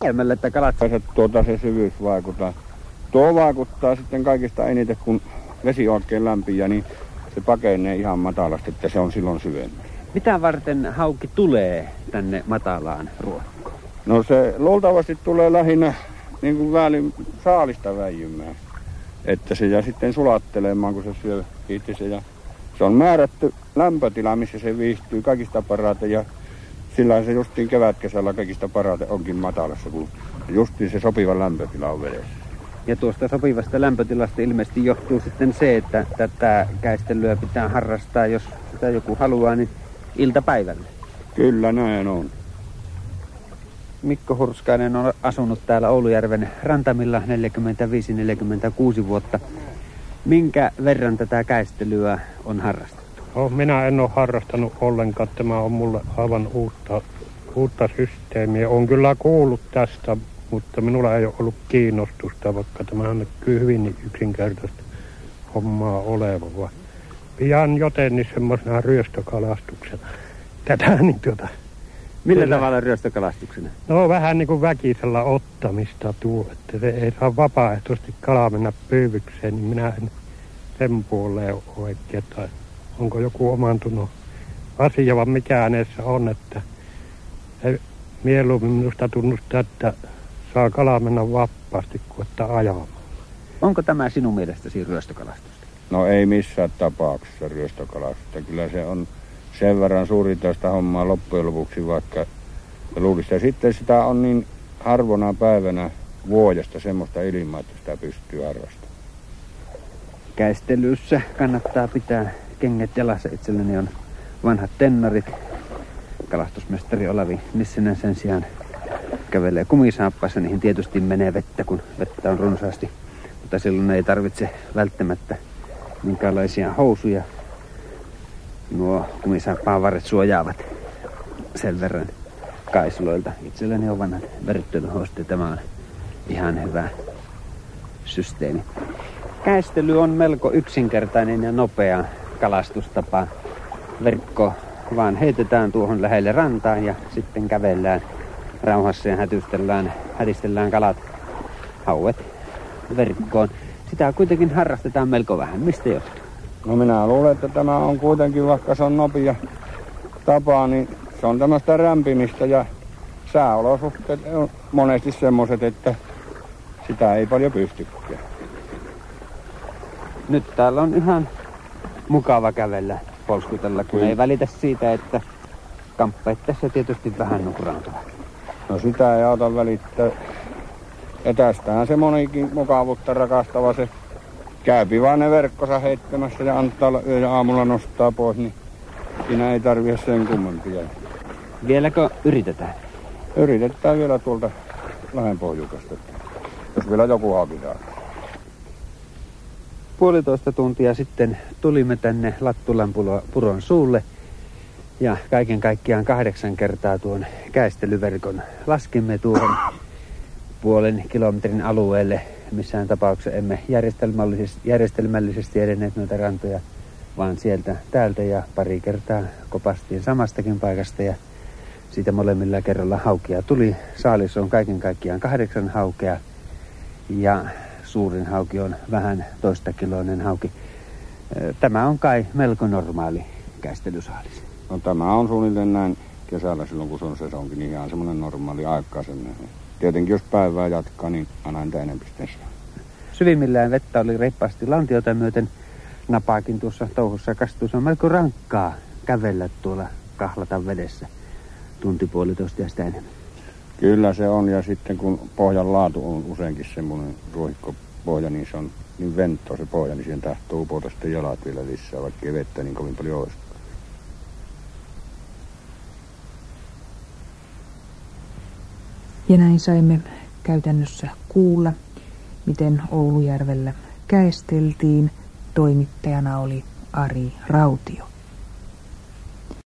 Jäämällä, että kalat... Se syvyys vaikuttaa. Tuo vaikuttaa sitten kaikista eniten, kun vesi on oikein lämpiä, niin se pakenee ihan matalasti, että se on silloin syvemmässä. Mitä varten hauki tulee tänne matalaan ruohikkoon? No se luultavasti tulee lähinnä niin kuin saalista väijymään. Että se jää sitten sulattelemaan, kun se syö itsensä. Ja se on määrätty lämpötila, missä se viihtyy kaikista parhaiten. Ja sillä se justiin kevätkesällä kaikista parhaiten onkin matalassa, kun justiin se sopiva lämpötila on vedessä. Ja tuosta sopivasta lämpötilasta ilmeisesti johtuu sitten se, että tätä käistelyä pitää harrastaa, jos sitä joku haluaa, niin iltapäivällä. Kyllä näin on. Mikko Hurskainen on asunut täällä Oulujärven rantamilla 45-46 vuotta. Minkä verran tätä käistelyä on harrastettu? Minä en ole harrastanut ollenkaan. Tämä on mulle aivan uutta systeemiä. Olen kyllä kuullut tästä, mutta minulla ei ole ollut kiinnostusta, vaikka tämä on hyvin yksinkertaista hommaa oleva. Pian jotenkin semmoisena ryöstökalastuksena. Millä tavalla ryöstökalastuksena? No vähän niin kuin väkisellä ottamista tuo, että se ei saa vapaaehtoisesti kalaa mennä pyyvykseen, niin minä en sen puoleen oikein, tai onko joku omantunut asia, vaan mikä hänessä on, että mieluummin minusta tunnustaa, että saa kalaa mennä vapaasti kuin että ajamaan. Onko tämä sinun mielestäsi ryöstökalastusta? No ei missään tapauksessa ryöstökalastusta. Kyllä se on sen verran suurintaista hommaa loppujen lopuksi, vaikka luulisi. Ja sitten sitä on niin harvona päivänä vuodesta semmoista ilmaa, että sitä pystyy harrastamaan. Käistelyssä kannattaa pitää kengät jalassa. Itselläni on vanhat tennarit. Kalastusmestari Olavi Nissinen sen sijaan kävelee kumisaappaissa. Niihin tietysti menee vettä, kun vettä on runsaasti. Mutta silloin ei tarvitse välttämättä minkäänlaisia housuja. Nuo kumisaappaan varret suojaavat sen verran kaisloilta. Itselläni on vanhat verryttelyhousut. Tämä on ihan hyvä systeemi. Käistely on melko yksinkertainen ja nopea kalastustapa. Verkko vaan heitetään tuohon lähelle rantaan ja sitten kävellään rauhassa ja hätistellään kalat, hauet verkkoon. Sitä kuitenkin harrastetaan melko vähän. Mistä johtuu? No minä luulen, että tämä on kuitenkin, vaikka se on nopea tapa, niin se on tämmöistä rämpimistä ja sääolosuhteet on monesti semmoiset, että sitä ei paljon pystykään. Nyt täällä on ihan mukava kävellä, polskutella, kun ei välitä siitä, että kamppeet tässä tietysti vähän nukraantuvat. No sitä ei auta välittää. Ja tästähän se monikin mukavuutta rakastava se käypi vaan ne verkkonsa heittämässä ja antaa ja aamulla nostaa pois, niin siinä ei tarvitse sen kummempia. Vieläkö yritetään? Yritetään vielä tuolta Lahden pohjukasta, jos vielä joku haakitaan. 1,5 tuntia sitten tulimme tänne Lattulan puron suulle ja kaiken kaikkiaan 8 kertaa tuon käistelyverkon laskimme tuohon 0,5 kilometrin alueelle. Missään tapauksessa emme järjestelmällisesti edenneet noita rantoja, vaan sieltä täältä ja pari kertaa kopastiin samastakin paikasta ja siitä molemmilla kerralla haukia tuli. Saalis on kaiken kaikkiaan 8 haukea ja suurin hauki on vähän toistakiloinen hauki. Tämä on kai melko normaali käistelysaalis. No tämä on suunnilleen näin kesällä silloin, kun se on sesonkin, niin ihan semmoinen normaali aikaisen. Tietenkin jos päivää jatkaa, niin aina entä enemmän sitten saa. Syvimmillään vettä oli reippaasti lantiota myöten. Napaakin tuossa touhussa kastuu. Se on melko rankkaa kävellä tuolla kahlata vedessä. 1,5 tuntia ja sitä enemmän. Kyllä se on, ja sitten kun pohjan laatu on useinkin semmoinen ruohikkopohja, niin se on niin ventto se pohja, niin siihen tahtoo upota sitten jalat vielä lisää, vaikka ei vettä niin kovin paljon olisi. Ja näin saimme käytännössä kuulla, miten Oulujärvellä käisteltiin. Toimittajana oli Ari Rautio.